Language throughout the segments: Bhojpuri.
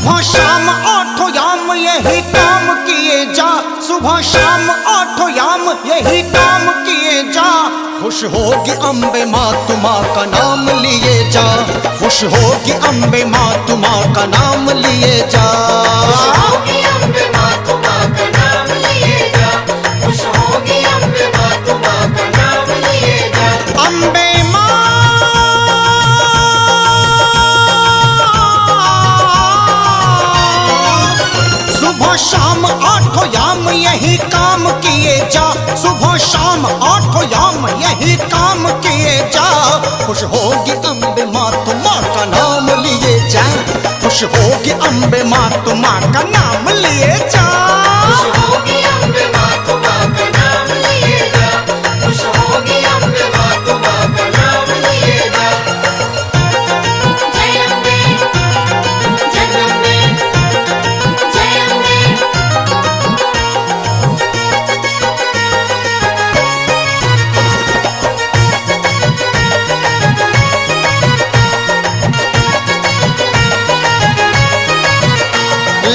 सुबह शाम आठों याम यही काम किए जा, सुबह शाम आठों याम यही काम किए जा। खुश होगी अम्बे माँ तू माँ का नाम लिए जा, खुश होगी अम्बे माँ तू माँ का नाम लिए जा। खुश होगी अम्बे माँ तू माँ का नाम लिए जा, खुश होगी अम्बे माँ तू माँ का नाम लिए जा। अम्बे माँ सुबह शाम आठों याम यही काम किए जा, सुबह शाम आठों याम यही काम किए जा। खुश होगी अम्बे माँ तू माँ का नाम लिए जा, खुश होगी अम्बे माँ तू माँ का नाम लिए जा। खुश होगी अम्बे माँ तू माँ का नाम लिए जा, खुश होगी अम्बे माँ तू माँ का नाम लिए जा। जय अम्बे जगदम्बे जय अम्बे।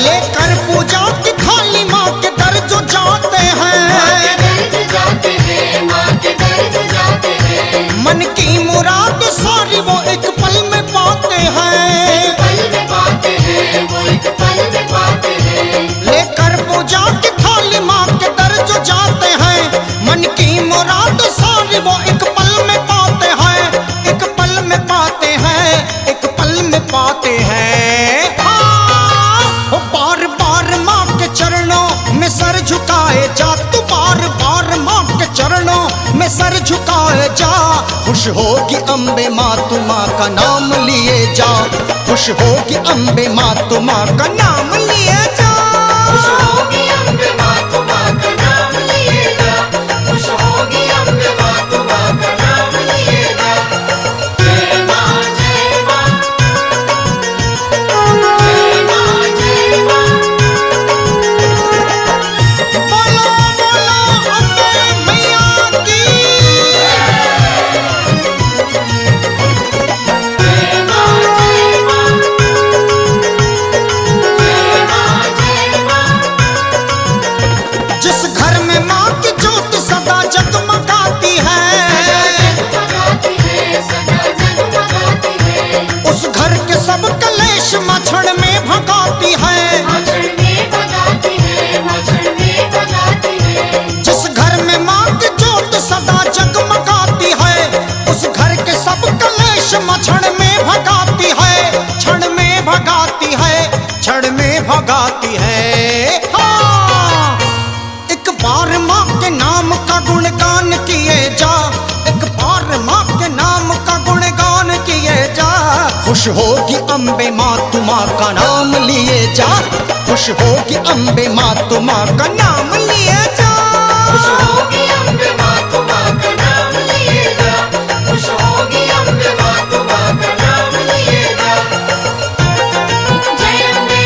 लेकर पूजा की थाली माँ के दर जो जाते हैं, माँ के दर जाते हैं, माँ के दर जाते हैं। मन की मुराद सारी वो एक पल में पाते हैं। एक पल में पाते हैं, वो एक पल में पाते हैं। लेकर पूजा की थाली माँ के दर जो जाते हैं, मन की मुराद सारी वो एक पल में पाते हैं, एक पल में पाते हैं, एक पल में पाते हैं। हाँ, बार बार माँ के चरणों में सर झुकाए जा, तू बार बार माँ के चरणों में सर झुकाए जा। खुश होगी अम्बे माँ तू माँ का नाम लिए जा, खुश होगी अम्बे माँ तू माँ का नाम लिए जा। खुश होगी अम्बे माँ तू माँ का नाम लिए जा, खुश होगी अम्बे माँ तू माँ का नाम लिए जा। जय माँ जय माँ जय माँ जय माँ। बोलो बोलो अम्बे मैया की। जय माँ जय माँ जय माँ जय माँ। जिस घर में माँ की ज्योत सदा जगमगाती है, जगमगाती है, सदा जगमगाती है। उस घर के सब कलेश मछड़ में भगाती है। भाषण में भगाती है, भाषण में भगाती है। जिस घर में माँ की ज्योत सदा जगमगाती है, उस घर के सब कलेश मछड़ में भगाती है, क्षण में भगाती है, क्षण में भगाती है। हाँ, एक बार माँ के नाम का गुणगान किए जा, एक बार माँ के नाम का गुणगान किए जा। खुश होगी अम्बे माँ तू माँ का नाम लिए जा, खुश होगी अम्बे माँ तू माँ का नाम लिए जा। खुश होगी अम्बे माँ तू माँ का नाम लिए जा, खुश होगी अम्बे माँ तू माँ का नाम लिए जा। जय अम्बे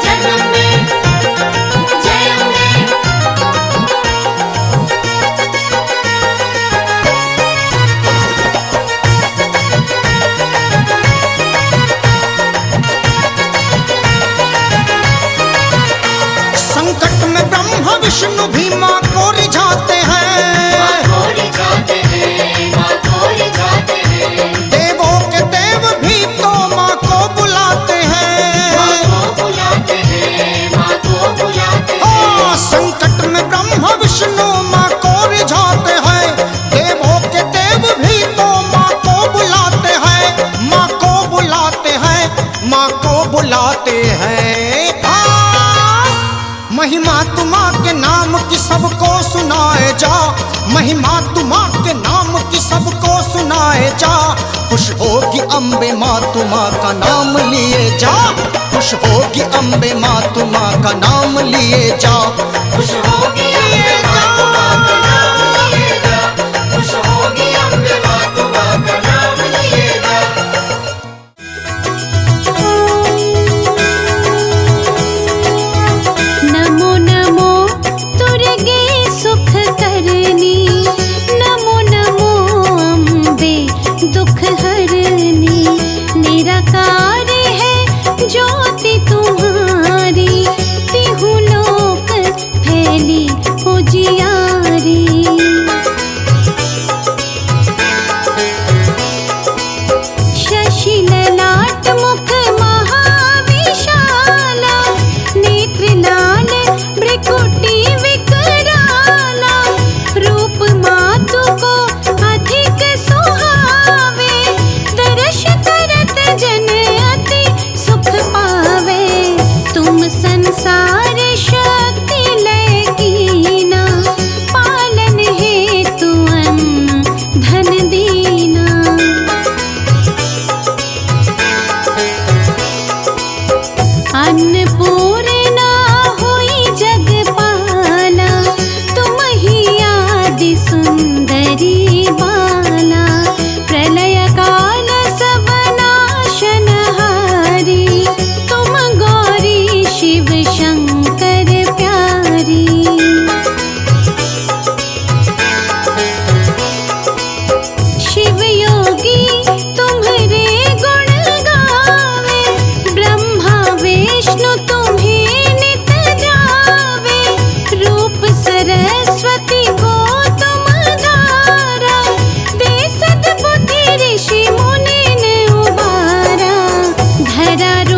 जगदम्बे जय अम्बे। संकट में ब्रह्मा विष्णु भी माँ को रिझाते हैं, माँ को रिझाते हैं, माँ को रिझाते हैं। देवों के देव भी तो माँ को बुलाते माँ हैं। को बुलाते हैं, माँ को बुलाते हैं। हाँ, संकट में ब्रह्मा विष्णु माँ को रिझाते हैं, देवों के देव भी तो माँ को बुलाते हैं, माँ को बुलाते हैं, माँ को बुलाते हैं। हाँ, महिमा तू माँ के नाम की सबको सुनाए जा, महिमा तू माँ के नाम की सबको सुनाए जा। खुश होगी अम्बे माँ तू माँ का नाम लिए जा, खुश होगी अम्बे माँ तू माँ का नाम लिए जा। खुश होगी अम्बे माँ तू माँ का नाम लिए जा, खुश होगी अम्बे माँ तू माँ का नाम लिए जा। नमो नमो तुरगे सुख करनी, नमो नमो अम्बे दुख हरनी। निराकार है जो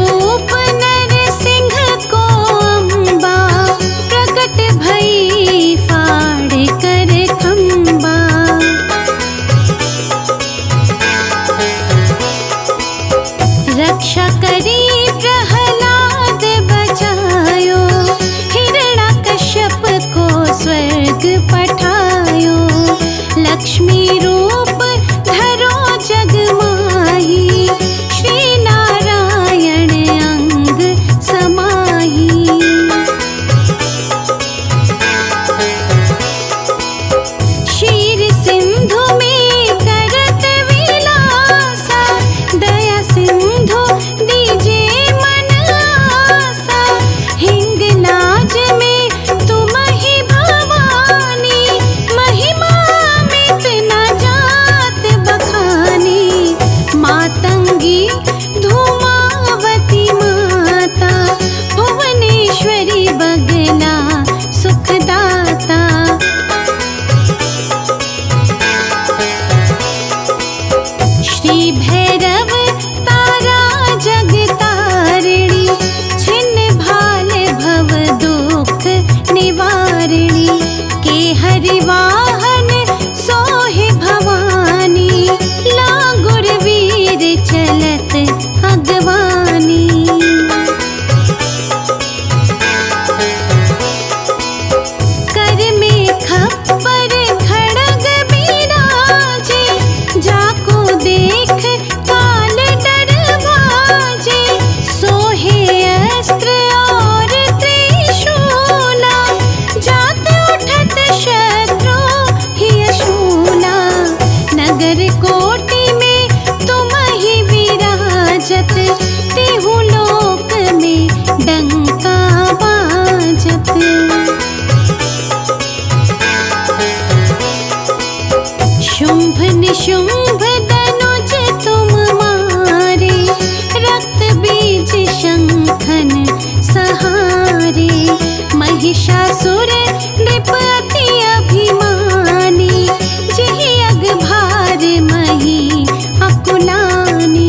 रूप नरसिंह को अम्बा, प्रकट भई फाड़ कर खम्बा। रक्षा करी प्रहलाद बचायो, हिरण्यकश्यप को स्वर्ग पठायो। लक्ष्मी रूप धरो जग माही, श्री नारायण अंग समाही। क्षीर सिंधु में करत विलासा, दया सिंधु दीजे मन आसा। हिंगलाज में तुम ही भवानी, महिमा मिट न जात बखानी। मातंगी धूमावती माता, भुवनेश्वरी बगला सुखदाता। श्री भैरव तारा जगतारिणी, छिन्न भाल भव दुख निवारिणी। के हरिवाहन सोहि भवानी, लागुर वीर चलत अगवानी। कर में खप्पर खड़ग बिराजे, जाको देख काल डर भाजे। सोहे अस्त्र और त्रिशूला, जात उठत शत्रु हिय शूला। नगर कोटि में तुम ही विराजत, तिहु लोक में डंका बाजत। शुंभ निशुंभ धनुज तुम मारे, रक्त बीज शंखन सहारे। महिषासुर नृप अति अभिमानी, जिहि अग भार मही अकुलानी।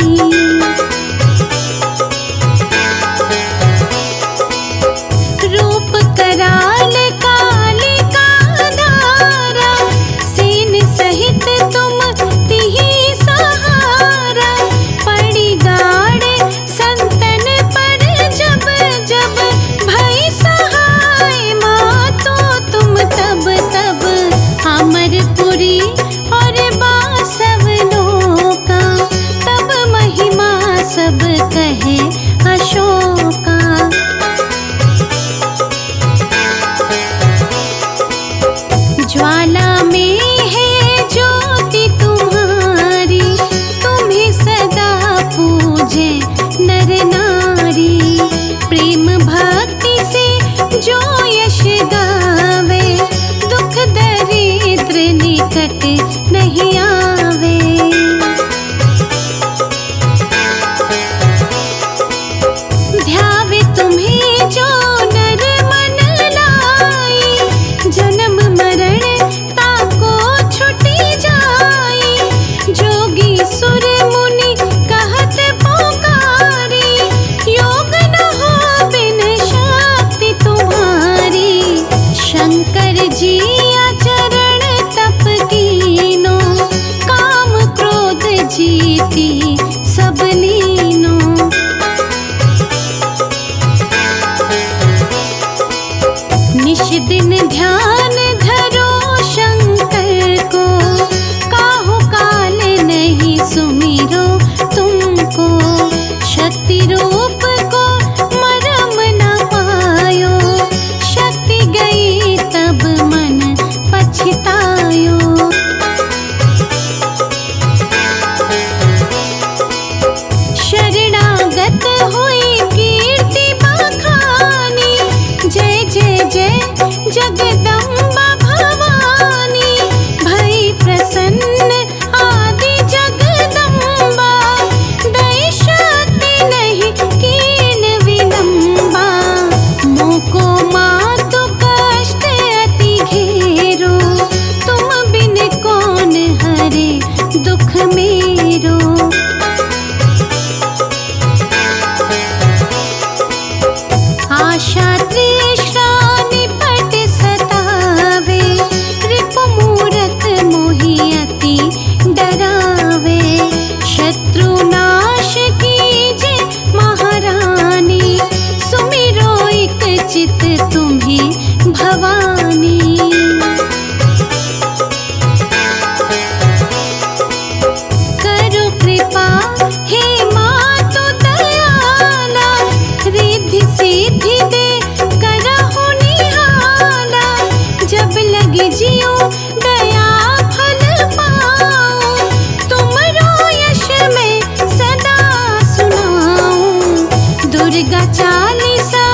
रूप कराल कालिका धारा, सेन सहित तुम तिहि सहारा। पड़ी गाड़ संतन पर जब जब, भई सहाय मातो तुम तब तब। अमरपुरी और बासव लोका, तब महिमा सब कहे अशोका। ज्वाला में है ज्योति तुम्हारी, तुम्हें सदा पूजे नर नारी। प्रेम भक्ति से जो यश गावे, दुख दरिद्र निकट नहीं आवे। ध्यावे तुम्हें जो नर मन लाई, जन्म मरण ताको छुटी जाई। जोगी सुर मुनि कहत पुकारी, योग न हो बिन शक्ति तुम्हारी। शंकर जी आचरण तप कीनो, काम क्रोध जीती सब लीनो। निश दिन ध्यान धरो शंकर को, काहू काल नहीं सुमिरो तुमको। शक्ति रूप को मरम न पायो, शक्ति गई तब मन पछतायो। शरणागत हुई कीर्ति बखानी, जय जय जय जगदम्बा। दुर्गा चालीसा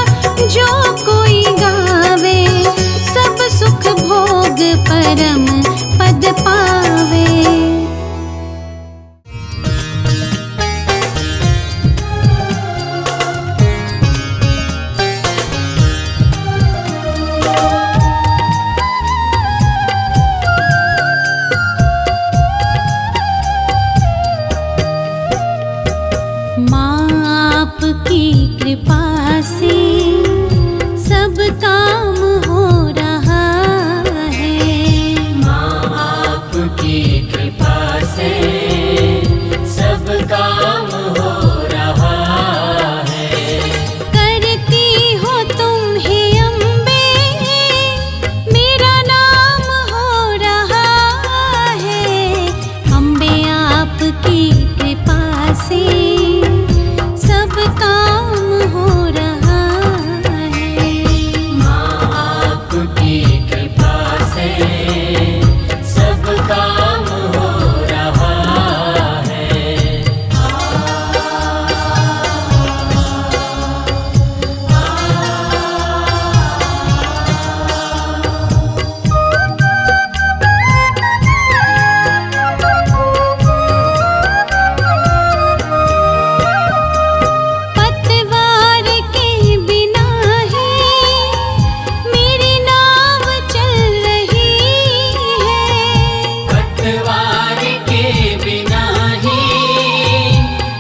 जो कोई गावे, सब सुख भोग परम पद पावे। आपकी कृपा से सब काम हो रहा है। माँ आपकी कृपा से सब काम हो रहा है। करती हो तुम हे अम्बे, मेरा नाम हो रहा है। अम्बे आपकी कृपा से सब काम हो रहा है। माँ आपकी कृपा से सब काम हो रहा है। पतवार के बिना ही मेरी नाव चल रही है। पतवार के बिना ही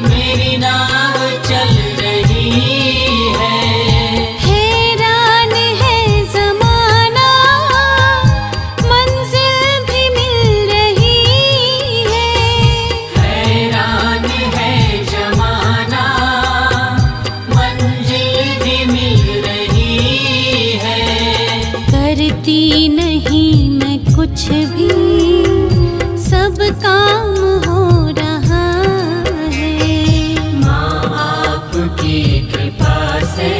मेरी नाव चल रही है। हैरान है ज़माना, मंजिल भी मिल रही है। हैरान है जमाना, मंजिल भी मिल रही है। करती नहीं मैं कुछ भी, सब काम हो रहा है। माँ आपकी कृपा से